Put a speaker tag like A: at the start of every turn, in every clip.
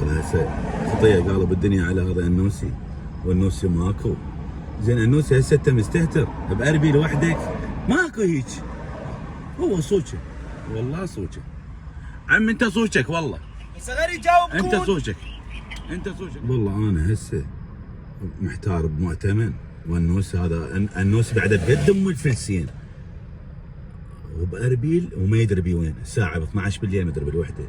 A: هذا هسه خطيه قالوا بالدنيا على هذا النوسي، والنوسي ماكو. زين النوسي هسه انت مستهتر باربيل وحدك، ماكو هيك. هو صوتك والله صوتك عم، انت صوتك والله.
B: بس غير يجاوب.
A: انت صوتك والله. انا هسه محتار بمؤتمن، والنوس هذا النوس بعده بقدم الفلسين وباربيل وما يدري بي وين. الساعه ب 12 بالليل مدري بالوحده.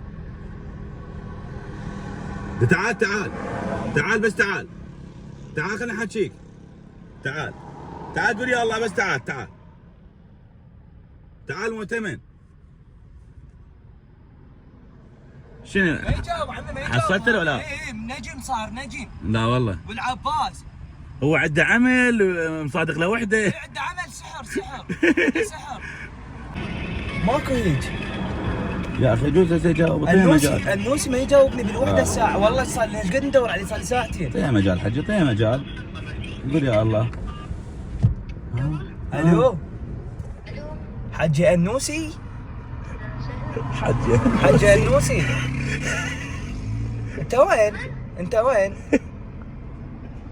A: تعال بس تعال خليني احكيك. تعال قول يا الله بس تعال مؤتمن. شنو؟
B: ما يجاوب عمي، ما يجاوب.
A: حصلت له ولا؟
B: اي نجم صار نجم.
A: لا والله.
B: والعباس
A: هو عنده عمل مصادق له وحده.
B: عنده عمل سحر. ماكو هيك
A: يا اخي جوز هسه يجاوب.
B: النوسي ما يجاوبني بالوحده الساعه. والله صار لي ايش قد ندور عليه، صار لي ساعتين.
A: طيب مجال حجي، طيب مجال. قول يا الله.
B: الو حجي النوسي. حجي النوسي. انت وين؟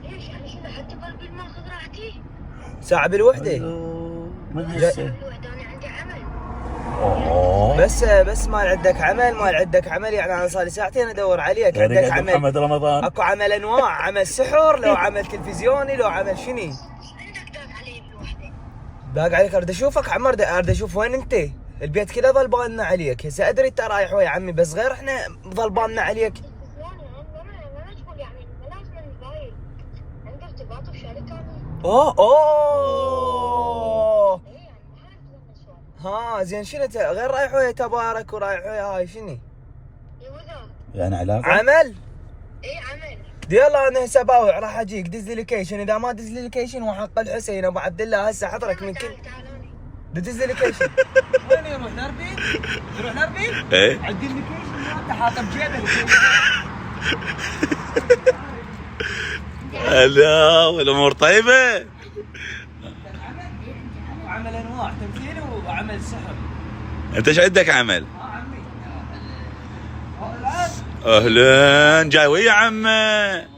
C: ليش يعني شنو حتى باربيل ما اخذ راحتي؟
B: ساعة بالوحدة.
A: من هسه؟
C: بالوحدة انا عندي عمل.
B: بس ما عندك عمل يعني انا صار لي ساعتين ادور عليك.
A: يعني
B: عندك عمل
A: محمد رمضان.
B: اكو عمل انواع، عمل سحر، لو عمل تلفزيوني، لو عمل شني.
C: عندك داق علي بالوحدة.
B: داق عليك. اريد اشوفك عمر، اريد اشوف وين انت. البيت كله ظل بالنا عليك. هسه ادري انت رايح ويا عمي، بس غير احنا ظل بالنا عليك.
C: تلفزيوني انا مشغول يعني ما لازم الموبايل. عندي ارتباط بشركة.
B: اوه
C: ايه يعني ما اعرف لما شو.
B: ها زين شنو غير رايح ويا تبارك ورايح ويا هاي شنو؟
C: ايه وذا.
A: يعني علاقه؟
B: عمل؟
C: ايه عمل.
B: يلا انا هسه باوع راح اجيك. دز لي لوكيشن، اذا ما دز لي لوكيشن وحق الحسين ابو عبد الله هسه حضرك من كل.
C: تعالوني.
B: دز لي لوكيشن. وين يروح نربيل؟
A: ايه
B: عندي اللوكيشن مالته حاطه بجيبه.
A: هلا والامور طيبه.
B: عمل انواع تمثيل وعمل سحر.
A: انت ايش عندك عمل؟
B: عمي
A: اهلا جاي ويا عمه.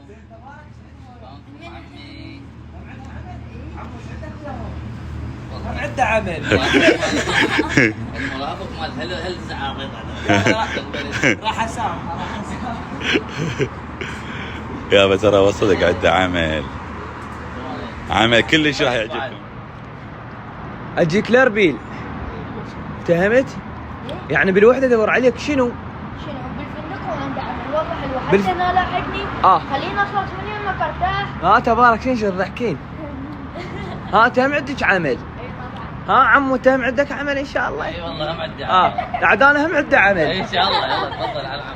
B: عنده عمل.
D: المرافق مال هل زعاقط
B: راح اسامح.
A: يا ترى وصلك عنده عمل كلش راح يعجبكم.
B: اجيك لاربيل. فهمت؟ يعني بالوحده ادور عليك. شنو
C: بالفندق وعنده عمل. وضح الوحدة.
B: بالف-
C: انا لاحقني. خلينا نخلص من يمك ارتاح.
B: تبارك شنو تضحكين؟ تهم عندك عمل؟
C: اي طبعا.
B: عمو تهم عندك عمل ان شاء الله.
D: اي والله هم عندي
B: عاد انا هم عندي عمل.
D: ان شاء الله. يلا تفضل على العمل.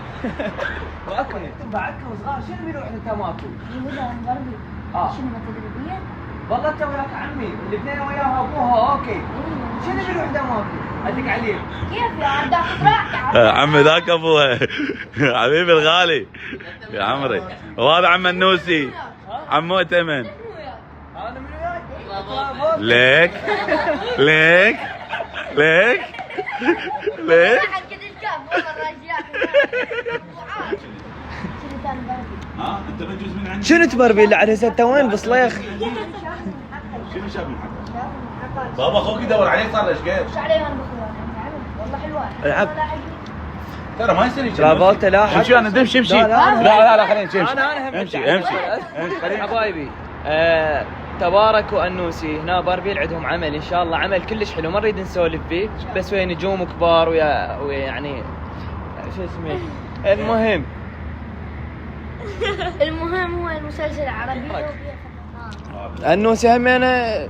B: واكل بعدكم صغار. شنو بالوحده انت ماكو؟
C: وذا مغربي. شنو ما تدري بيه؟
B: والله انت وياك عمي الاثنين وياها ابوها اوكي. شنو بالوحده ماكو؟ ادق عليك.
C: كيف يا عم تاخذ راحتك؟
A: عمي ذاك ابوها حبيبي الغالي يا عمري. وهذا عم النوسي عم مؤتمن.
B: انا من وياك.
A: ليك
C: واحد كذا الكاف والله الرجال. شنو كان باربي؟
A: انت بجوز من عندي.
B: شنو تبربي اللي على هسه وين بصليخ؟
A: شنو شاف من حقك؟ بابا اخوك يدور عليك صار له ايش قد؟
C: ايش عليه انا باخذها؟ والله حلوه.
B: العب.
A: ترى ما يصير
B: لا فولت لا
A: امشي انا امشي لا خلينا نمشي.
B: انا هم
A: امشي
B: حبايبي. تبارك وانوسي هنا باربيل عندهم عمل ان شاء الله. عمل كلش حلو ما نريد نسولف فيه، بس ويا نجوم كبار ويا يعني شو اسمه.
C: المهم هو المسلسل العربي.
B: انوسي همينه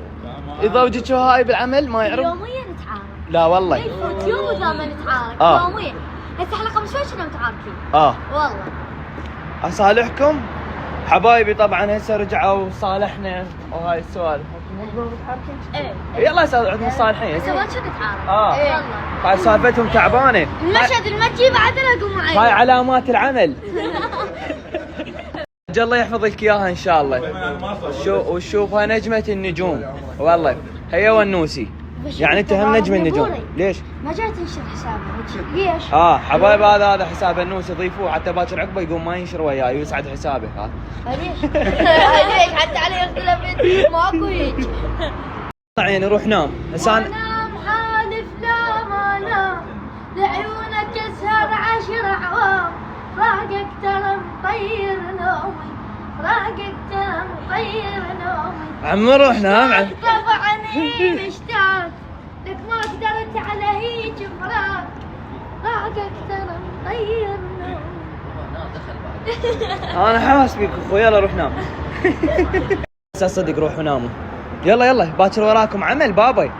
B: يضوجك هاي بالعمل ما يعرف.
C: يوميا نتعارك.
B: لا والله.
C: يفوت يوم وذا ما نتعارك. يوميا. هسه احنا 15 سنه متعاركين. والله.
B: اصالحكم حبايبي. طبعا هسه رجعوا صالحنا وهاي السوالف.
C: ايه.
B: يلا يصير عندنا صالحين.
C: هسه ما كنت نتعارك.
B: والله. هاي سالفتهم تعبانه.
C: المشهد المجي بعد اقوم معي.
B: هاي علامات العمل. الله يحفظ لك اياها ان شاء الله. وشوفها نجمة النجوم والله. هي والنوسي يعني انت هم نجم النجوم. ليش؟
E: ما جاي تنشر حسابك ليش؟
B: حبايب هذا حساب النوس يضيفوه حتى باكر عقبه يقوم ما ينشر وياي ويسعد حسابه هذا.
E: ليش؟ ليش حتى علي اختلفت ماكو هيك.
B: يعني روح نام انسان.
E: نام حالف لا ما نام لعيونك اسهر 10 اعوام فراقك ترى مطير نومي فراقك ترى مطير نومي.
B: عم روح نام.
E: طبعني مشتاق لك ما قدرت على هيك فراق فراقك ترى مطير نومي.
B: انا حاس بيك اخوي يلا روح نام. اساس صدق روحوا ناموا. يلا باكر وراكم عمل باباي.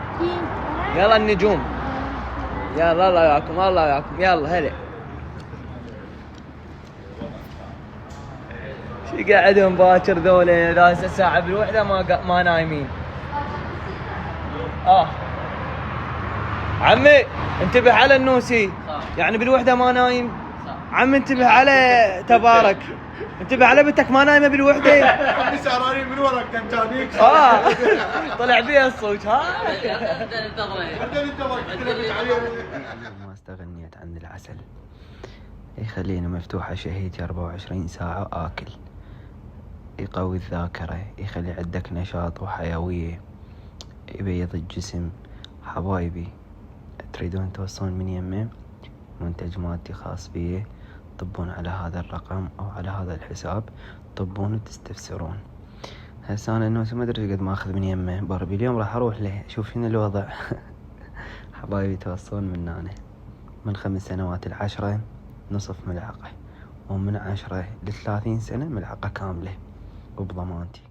B: يلا النجوم. يلا الله وياكم الله وياكم يلا هلا. شي قاعدهم باكر ذولا داس الساعة بالوحدة ما نايمين. عمي انتبه على النوسي يعني بالوحدة ما نايم. عم انتبه على تبارك انتبه على بنتك ما نايمه بالوحده.
F: عمي سهرانين من وراك تنتانيك.
B: طلع بيها الصوت
G: ما استغنيت عن العسل يخلينا مفتوحة شهيتي 24 ساعة آكل يقوي الذاكرة يخلي عندك نشاط وحيوية يبيض الجسم. حبايبي تريدون توصلون من يمه منتج مادي خاص بيه طبون على هذا الرقم او على هذا الحساب طبون وتستفسرون. هسه انا النوسي ما ادري قد ما اخذ من يمه باربي اليوم راح اروح له شوف هنا الوضع. حبايبي توصلون من هنا من 5 سنوات ل10 نصف ملعقة ومن 10 ل30 سنة ملعقة كاملة وبضمانتي.